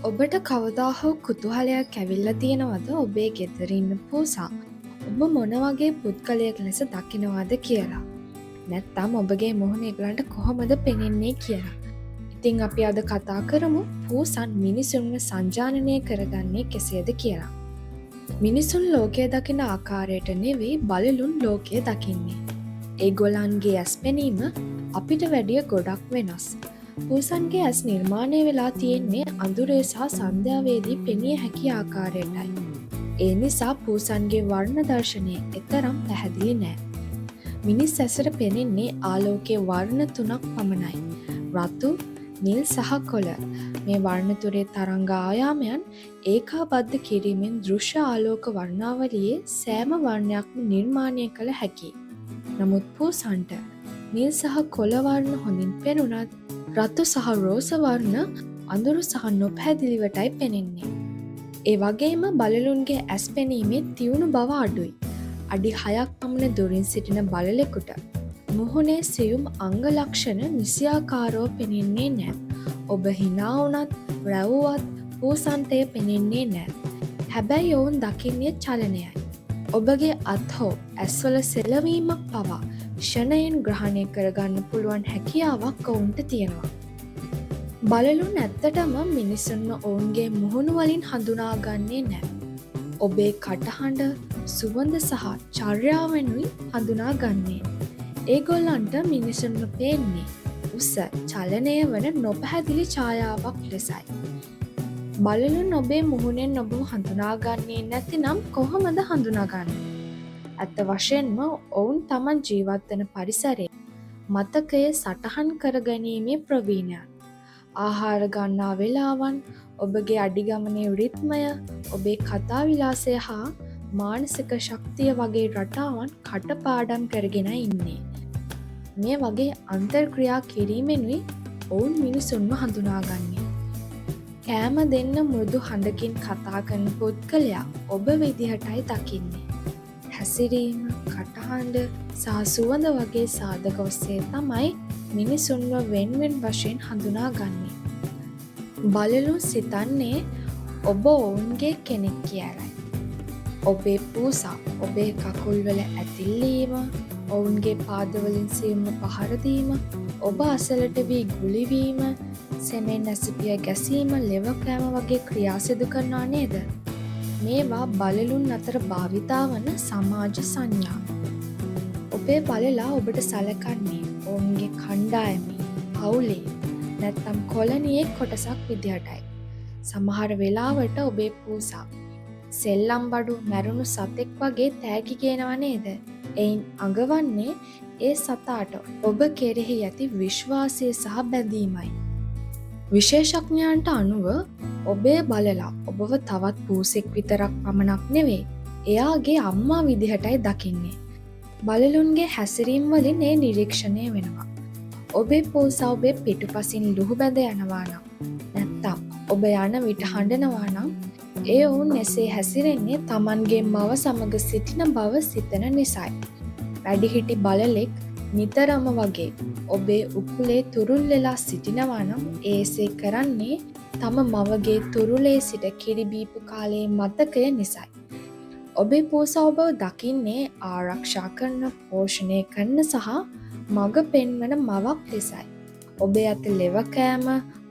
ඔබට කවදා හෝ කුතුහලයක් ඇවිල්ලා තියෙනවද ඔබේ ගෙදර ඉන්න පූසා ඔබ මොන වගේ පුද්ගලයෙක් ලෙස දකිනවද කියලා. නැත්තම් ඔබගේ මුහුණ ඒගොල්ලන්ට කොහොමද පෙනෙන්නේ කියලා. ඉතින් අපි අද කතා කරමු පූසන් මිනිසුන්ව සංජානනය කරගන්නේ කෙසේද කියලා. මිනිසුන් ලෝකය දකින ආකාරයට නෙවෙයි බලලුන් ලෝකය දකින්නේ. ඒගොල්ලන්ගේ ඇස් පෙනීම අපිට වැඩිය ගොඩක් වෙනස්. පූසන්ගේ ඇස් නිර්මාණය වෙලා තියෙන්නේ අඳුරේ සහ සන්ධ්‍යාවේදී පෙනිය හැකි ආකාරයටයි. ඒ නිසා පූසන්ගේ වර්ණ දර්ශනය එතරම් පැහැදිලි නෑ. මිනිස් ඇසට පෙනෙන්නේ ආලෝකයේ වර්ණ 3ක් පමණයි. රතු, නිල් සහ කොළ. මේ වර්ණ තුනේ තරංග ආයාමයන් ඒකාබද්ධ කිරීමෙන් දෘශ්‍ය ආලෝක වර්ණාවලියේ සෑම වර්ණයක්ම නිර්මාණය කළ හැකියි. නමුත් පූසන්ට නිල් සහ කොළ වර්ණ හොඳින් පෙනුනත් රතු සහ රෝස වර්ණ අඳුරු සහ නොපැහැදිලිවටයි පෙනෙන්නේ. ඒ වගේම බලලුන්ගේ ඇස් පෙනීමේ තියුණු බව අඩුයි. අඩි 6ක් පමණ දුරින් සිටින බලලෙකුට මුහුණේ සියුම් අංග ලක්ෂණ නිසියාකාරව පෙනෙන්නේ නැහැ. ඔබ hina වුණත්, රැවුවත් පූසන්ට පෙනෙන්නේ නැහැ. හැබැයි ඔවුන් දකින්නේ චලනයයි. ඔබගේ අත් හෝ ඇස්වල සෙලවීමක් පවා ෂණයෙන් ග්‍රහණය කරගන්න පුළුවන් හැකියාවක් ඔවුන්ට තියෙනවා. බලලුන් ඇත්තටම මිනිසුන්ව ඔවුන්ගේ මුහුණු වලින් හඳුනාගන්නේ නැහැ. ඔබේ කටහඬ, සුවඳ සහ චර්යාවෙනුයි හඳුනාගන්නේ. ඒගොල්ලන්ට මිනිසුන්ව පේන්නේ උස චලනය වන නොපැහැදිලි ඡායාවක් ලෙසයි. බලලුන් ඔබේ මුහුණෙන් ඔබව හඳුනාගන්නේ නැතිනම් කොහොමද හඳුනාගන්නේ? ඇත්ත වශයෙන්ම ඔවුන් තමන් ජීවත් වන පරිසරයේ මතකය සටහන් කරගැනීමේ ප්‍රවීණයන්. ආහාර ගන්නා වේලාවන්, ඔබගේ අඩිගමනේ රිද්මය, ඔබේ කතා විලාසය හා මානසික ශක්තිය වගේ රටාවන් කටපාඩම් කරගෙන ඉන්නේ. මේ වගේ අන්තර්ක්‍රියා කිරීමෙනුයි ඔවුන් මිනිසුන්ව හඳුනාගන්නේ. කෑම දෙන්න මෘදු හඬකින් කතා කරන පුද්ගලයා ඔබ විදිහටයි දකින්නේ. හැසිරීම, කටහඬ සහ සුවඳ වගේ සාධක ඔස්සේ තමයි මිනිසුන්ව වෙන්වෙන් වශයෙන් හඳුනාගන්නේ. බලලුන් සිතන්නේ ඔබ ඔවුන්ගේ කෙනෙක් කියලයි. ඔබේ පූසා ඔබේ කකුල්වල ඇතිල්ලීම, ඔවුන්ගේ පාදවලින් සියුම්ව පහර දීම, ඔබ අසලට වී ගුලිවීම, සෙමෙන් ඇසිපිය ගැසීම, ලෙව කෑම වගේ ක්‍රියා සිදු කරනවා නේද? මේවා බලලුන් අතර භාවිතා වන සමාජ සංඥා. ඔබේ බලලා ඔබට සලකන්නේ ඔවුන්ගේ කණ්ඩායමේ, පවුලේ නැත්නම් කොලනියේ කොටසක් විදිහටයි. සමහර වෙලාවට ඔබේ පූසා සෙල්ලම් බඩු මැරුණු සතෙක් වගේ තෑගි කියනවා නේද? එයින් අඟවන්නේ ඒ සතාට ඔබ කෙරෙහි ඇති විශ්වාසය සහ බැඳීමයි. විශේෂඥයන්ට අනුව ඔබේ බලලා ඔබව තවත් පූසෙක් විතරක් පමණක් නෙවෙයි, එයාගේ අම්මා විදිහටයි දකින්නේ. බලලුන්ගේ හැසිරීම් වලින් ඒ නිරීක්ෂණය වෙනවා. ඔබේ පූසා ඔබේ පිටුපසින් ලුහු බැඳ යනවා නම්, නැත්තම් ඔබ යන විට හඬනවා නම්, ඒ ඔවුන් එසේ හැසිරෙන්නේ Tamanගේ මව සමග සිටින බව සිතන නිසායි. වැඩිහිටි බලලෙක් නිතරම වගේ ඔබේ උකුලේ තුරුල් වෙලා සිටිනවා නම් ඒසේ කරන්නේ තම මවගේ තුරුලේ සිට කිරි බීපු කාලයේ මතකය නිසායි. ඔබේ පූසා ඔබව දකින්නේ ආරක්ෂා කරන, පෝෂණය කරන සහ මඟ පෙන්වන මවක් ලෙසයි. ඔබේ අත ලෙව කෑම,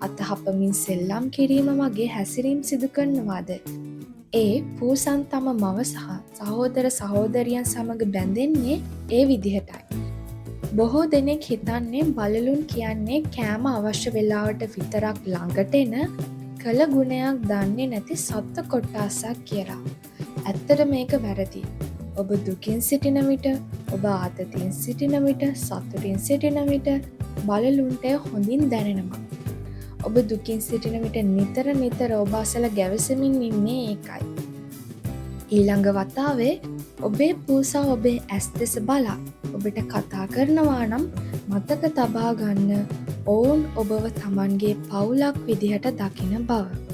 අතහපමින් සෙල්ලම් කිරීම වගේ හැසිරීම් සිදු කරනවාද? ඒ පූසන් තම මව සහ සහෝදර සහෝදරියන් සමග බැඳෙන්නේ ඒ විදිහටයි. බොහෝ දෙනෙක් හිතන්නේ බලලුන් කියන්නේ කෑම අවශ්‍ය වෙලාවට විතරක් ළඟට එන කළ ගුණයක් දන්නේ නැති සත්ත්ව කොට්ටාසක් කියලා. ඇත්තට මේක වැරදි. ඔබ දුකින් සිටින විට, ඔබ ආතතියෙන් සිටින විට, සතුටින් සිටින විට බලලුන්ට හොඳින් දැනෙනවා. ඔබ දුකින් සිටින විට නිතර ඔබ අසල ගැවසෙමින් ඉන්නේ ඒකයි. ඊළඟ වතාවේ ඔබේ පූසා ඔබේ ඇස් දෙස බලා ඔබට කතා කරනවා නම් මතක තබා ගන්න ඔවුන් ඔබව Tamanගේ පවුලක් විදිහට දකින බව.